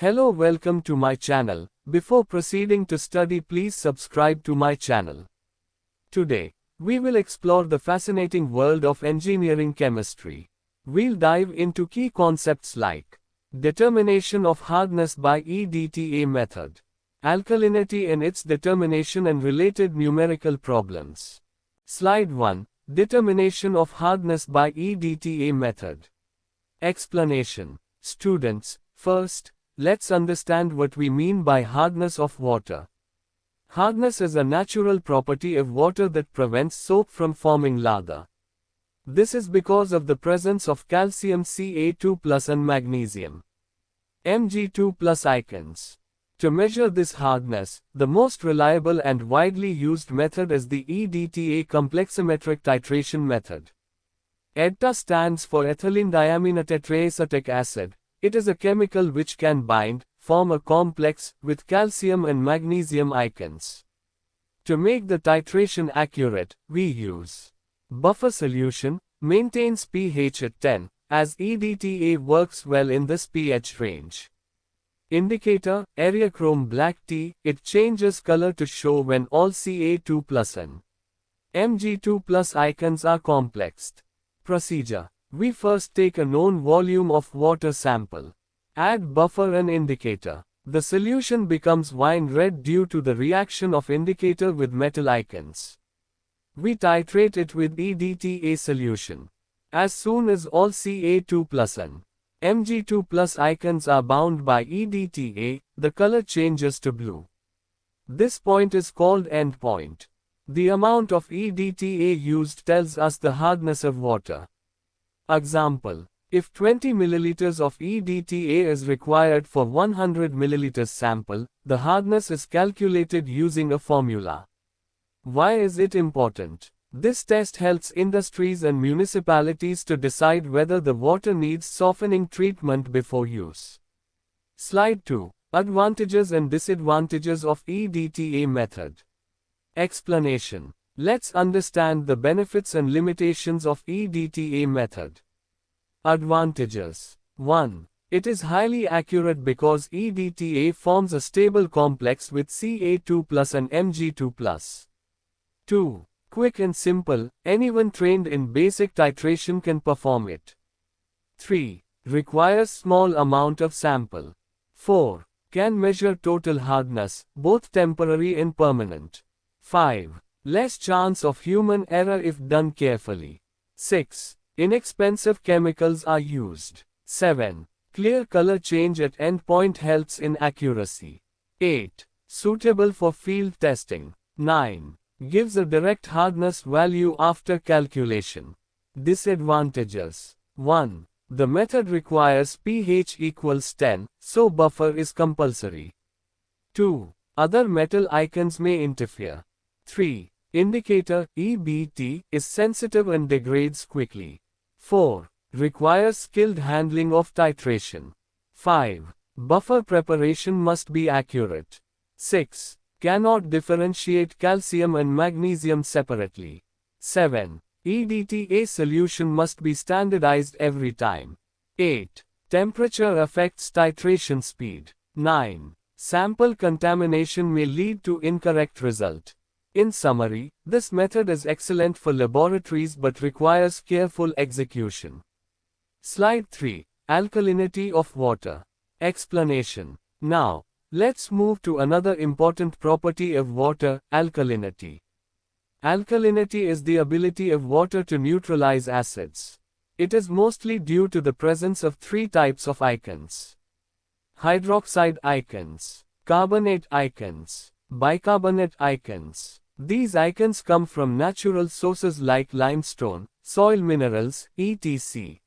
Hello, welcome to my channel. Before proceeding to study, please subscribe to my channel. Today, we will explore the fascinating world of engineering chemistry. We'll dive into key concepts like determination of hardness by EDTA method, alkalinity and its determination and related numerical problems. Slide 1. Determination of hardness by EDTA method. Explanation. Students, first, let's understand what we mean by hardness of water. Hardness is a natural property of water that prevents soap from forming lather. This is because of the presence of calcium Ca2+ and magnesium Mg2+ ions. To measure this hardness, the most reliable and widely used method is the EDTA compleximetric titration method. EDTA stands for ethylene diaminatetraacetic acid. It is a chemical which can bind, form a complex, with calcium and magnesium ions. To make the titration accurate, we use buffer solution, maintains pH at 10, as EDTA works well in this pH range. Indicator, Eriachrome black tea, it changes color to show when all Ca2+ and Mg2+ ions are complexed. Procedure. We first take a known volume of water sample. Add buffer and indicator. The solution becomes wine red due to the reaction of indicator with metal ions. We titrate it with EDTA solution. As soon as all Ca2+ and Mg2+ ions are bound by EDTA, the color changes to blue. This point is called end point. The amount of EDTA used tells us the hardness of water. Example. If 20 ml of EDTA is required for 100 ml sample, the hardness is calculated using a formula. Why is it important? This test helps industries and municipalities to decide whether the water needs softening treatment before use. Slide 2. Advantages and disadvantages of EDTA method. Explanation. Let's understand the benefits and limitations of EDTA method. Advantages. 1. It is highly accurate because EDTA forms a stable complex with Ca2+ and Mg2+. 2. Quick and simple, anyone trained in basic titration can perform it. 3. Requires small amount of sample. 4. Can measure total hardness, both temporary and permanent. 5. Less chance of human error if done carefully. 6. Inexpensive chemicals are used. 7. Clear color change at endpoint helps in accuracy. 8. Suitable for field testing. 9. Gives a direct hardness value after calculation. Disadvantages. 1. The method requires pH equals 10, so buffer is compulsory. 2. Other metal ions may interfere. 3. Indicator, EBT, is sensitive and degrades quickly. 4. Requires skilled handling of titration. 5. Buffer preparation must be accurate. 6. Cannot differentiate calcium and magnesium separately. 7. EDTA solution must be standardized every time. 8. Temperature affects titration speed. 9. Sample contamination may lead to incorrect result. In summary, this method is excellent for laboratories but requires careful execution. Slide 3. Alkalinity of water. Explanation. Now, let's move to another important property of water, alkalinity. Alkalinity is the ability of water to neutralize acids. It is mostly due to the presence of three types of ions: hydroxide ions, carbonate ions, bicarbonate ions. These ions come from natural sources like limestone, soil minerals, etc.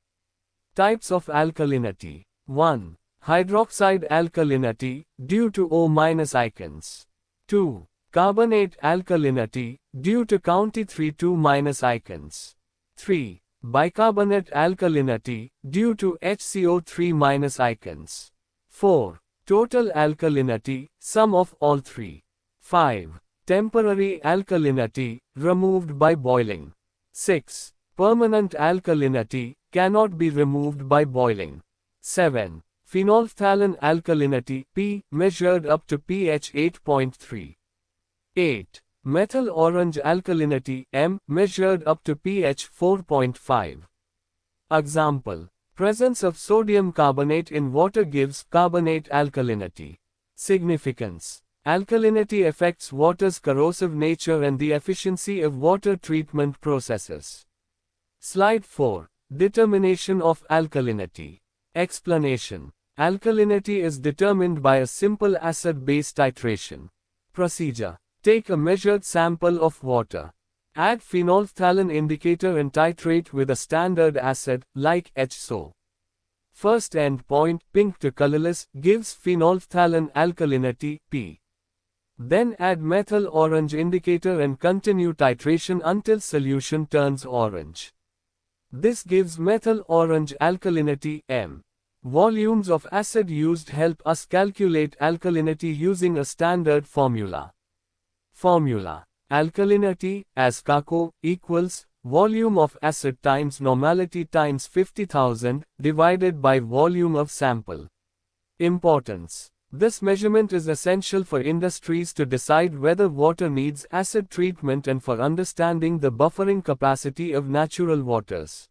Types of alkalinity. 1. Hydroxide alkalinity, due to O- ions. 2. Carbonate alkalinity, due to County 3,2- ions. 3. Bicarbonate alkalinity, due to HCO3- ions. 4. Total alkalinity, sum of all three. 5. Temporary alkalinity, removed by boiling. 6. Permanent alkalinity, cannot be removed by boiling. 7. Phenolphthalein alkalinity P measured up to pH 8.3. 8. Methyl orange alkalinity M measured up to pH 4.5. Example. Presence of sodium carbonate in water gives carbonate alkalinity. Significance. Alkalinity affects water's corrosive nature and the efficiency of water treatment processes. Slide 4. Determination of alkalinity. Explanation. Alkalinity is determined by a simple acid-base titration. Procedure. Take a measured sample of water. Add phenolphthalein indicator and titrate with a standard acid, like HSO. First endpoint, pink to colorless, gives phenolphthalein alkalinity, P. Then add methyl orange indicator and continue titration until solution turns orange. This gives methyl orange alkalinity, M. Volumes of acid used help us calculate alkalinity using a standard formula. Formula. Alkalinity, as CaCO, equals volume of acid times normality times 50,000, divided by volume of sample. Importance. This measurement is essential for industries to decide whether water needs acid treatment and for understanding the buffering capacity of natural waters.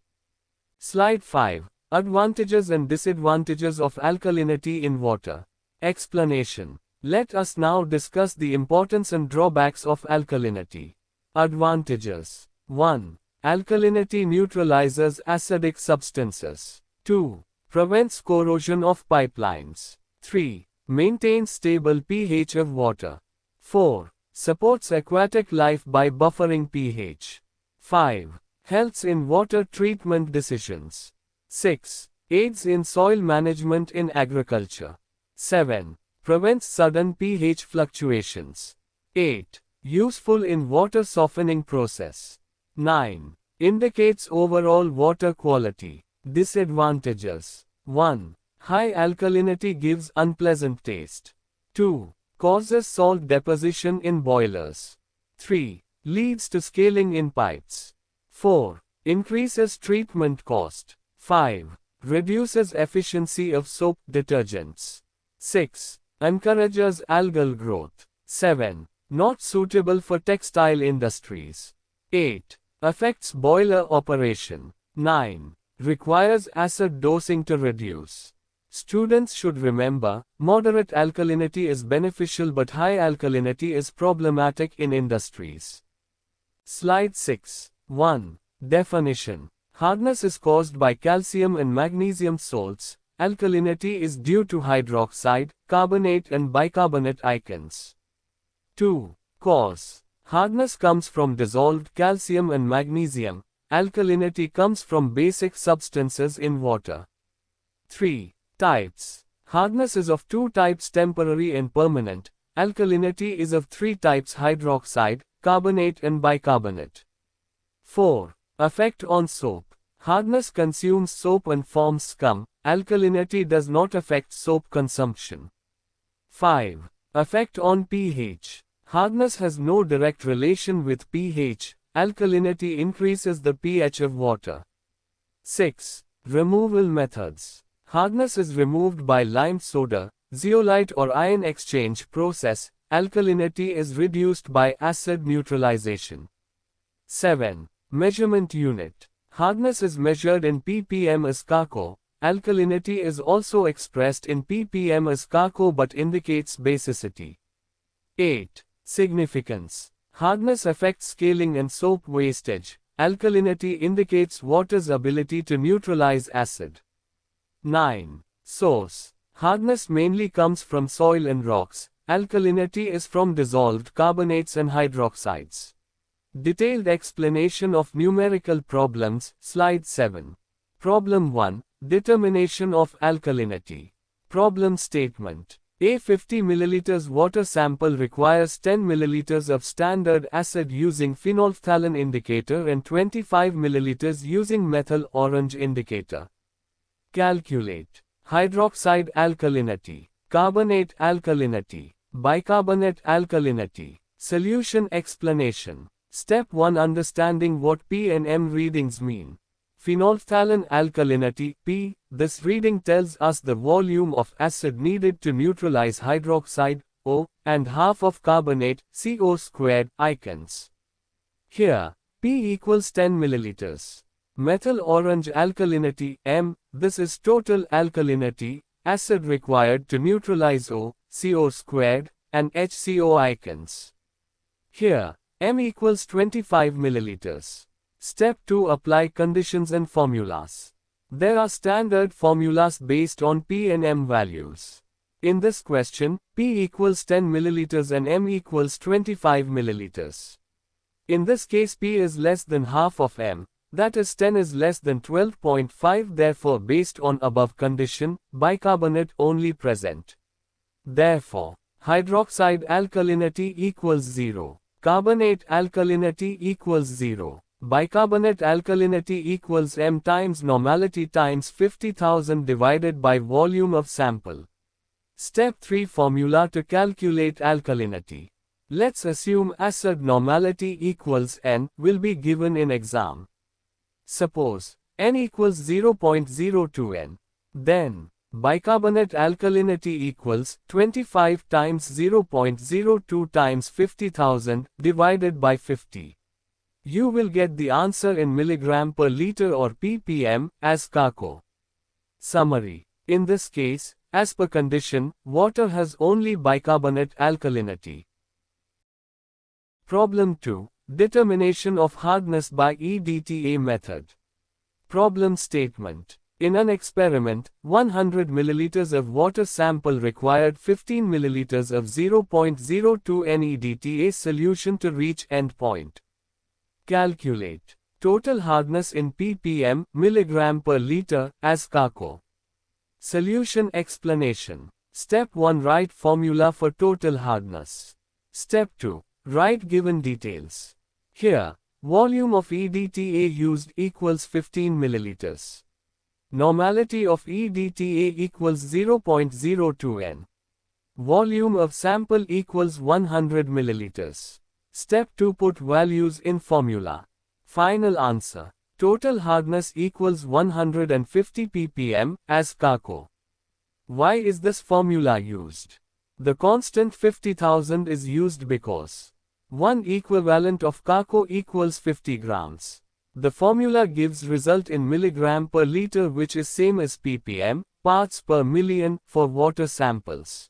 Slide 5. Advantages and disadvantages of alkalinity in water. Explanation. Let us now discuss the importance and drawbacks of alkalinity. Advantages. 1. Alkalinity neutralizes acidic substances. 2. Prevents corrosion of pipelines. 3. Maintains stable pH of water. 4. Supports aquatic life by buffering pH. 5. Helps in water treatment decisions. 6. Aids in soil management in agriculture. 7. Prevents sudden pH fluctuations. 8. Useful in water softening process. 9. Indicates overall water quality. Disadvantages. 1. High alkalinity gives unpleasant taste. 2. Causes salt deposition in boilers. 3. Leads to scaling in pipes. 4. Increases treatment cost. 5. Reduces efficiency of soap detergents. 6. Encourages algal growth. 7. Not suitable for textile industries. 8. Affects boiler operation. 9. Requires acid dosing to reduce. Students should remember, moderate alkalinity is beneficial but high alkalinity is problematic in industries. Slide 6. 1. Definition. Hardness is caused by calcium and magnesium salts. Alkalinity is due to hydroxide, carbonate and bicarbonate ions. 2. Cause. Hardness comes from dissolved calcium and magnesium. Alkalinity comes from basic substances in water. 3. Types. Hardness is of two types, temporary and permanent. Alkalinity is of three types, hydroxide, carbonate and bicarbonate. 4. Effect on soap. Hardness consumes soap and forms scum. Alkalinity does not affect soap consumption. 5. Effect on pH. Hardness has no direct relation with pH. Alkalinity increases the pH of water. 6. Removal methods. Hardness is removed by lime soda, zeolite or ion exchange process. Alkalinity is reduced by acid neutralization. 7. Measurement unit. Hardness is measured in ppm as CaCO. Alkalinity is also expressed in ppm as CaCO but indicates basicity. 8. Significance. Hardness affects scaling and soap wastage. Alkalinity indicates water's ability to neutralize acid. 9. Source. Hardness mainly comes from soil and rocks. Alkalinity is from dissolved carbonates and hydroxides. Detailed explanation of numerical problems, slide 7. Problem 1. Determination of alkalinity. Problem statement. A 50 ml water sample requires 10 ml of standard acid using phenolphthalein indicator and 25 ml using methyl orange indicator. Calculate hydroxide alkalinity, carbonate alkalinity, bicarbonate alkalinity. Solution explanation. Step 1. Understanding what P and M readings mean. Phenolphthalein alkalinity, P. This reading tells us the volume of acid needed to neutralize hydroxide, O, and half of carbonate, CO squared, icons. Here, P equals 10 milliliters. Methyl orange alkalinity, M. This is total alkalinity, acid required to neutralize O, CO squared, and HCO icons. Here, M equals 25 milliliters. Step 2. Apply conditions and formulas. There are standard formulas based on P and M values. In this question, P equals 10 milliliters and M equals 25 milliliters. In this case, P is less than half of M, that is 10 is less than 12.5. Therefore, based on above condition, bicarbonate only present. Therefore, hydroxide alkalinity equals 0. Carbonate alkalinity equals 0. Bicarbonate alkalinity equals M times normality times 50,000 divided by volume of sample. Step 3. Formula to calculate alkalinity. Let's assume acid normality equals N will be given in exam. Suppose N equals 0.02 N. Then, bicarbonate alkalinity equals 25 times 0.02 times 50,000 divided by 50. You will get the answer in milligram per liter or ppm as Kako. Summary. In this case, as per condition, water has only bicarbonate alkalinity. Problem 2. Determination of hardness by EDTA method. Problem statement. In an experiment, 100 milliliters of water sample required 15 milliliters of 0.02 NEDTA solution to reach endpoint. Calculate total hardness in ppm, milligram per liter, as Kako. Solution explanation. Step 1. Write formula for total hardness. Step 2. Write given details. Here, volume of EDTA used equals 15 milliliters. Normality of EDTA equals 0.02 N. Volume of sample equals 100 milliliters. Step 2. Put values in formula. Final answer. Total hardness equals 150 ppm, as Kako. Why is this formula used? The constant 50,000 is used because 1 equivalent of Kako equals 50 grams. The formula gives result in milligram per liter, which is same as ppm, parts per million, for water samples.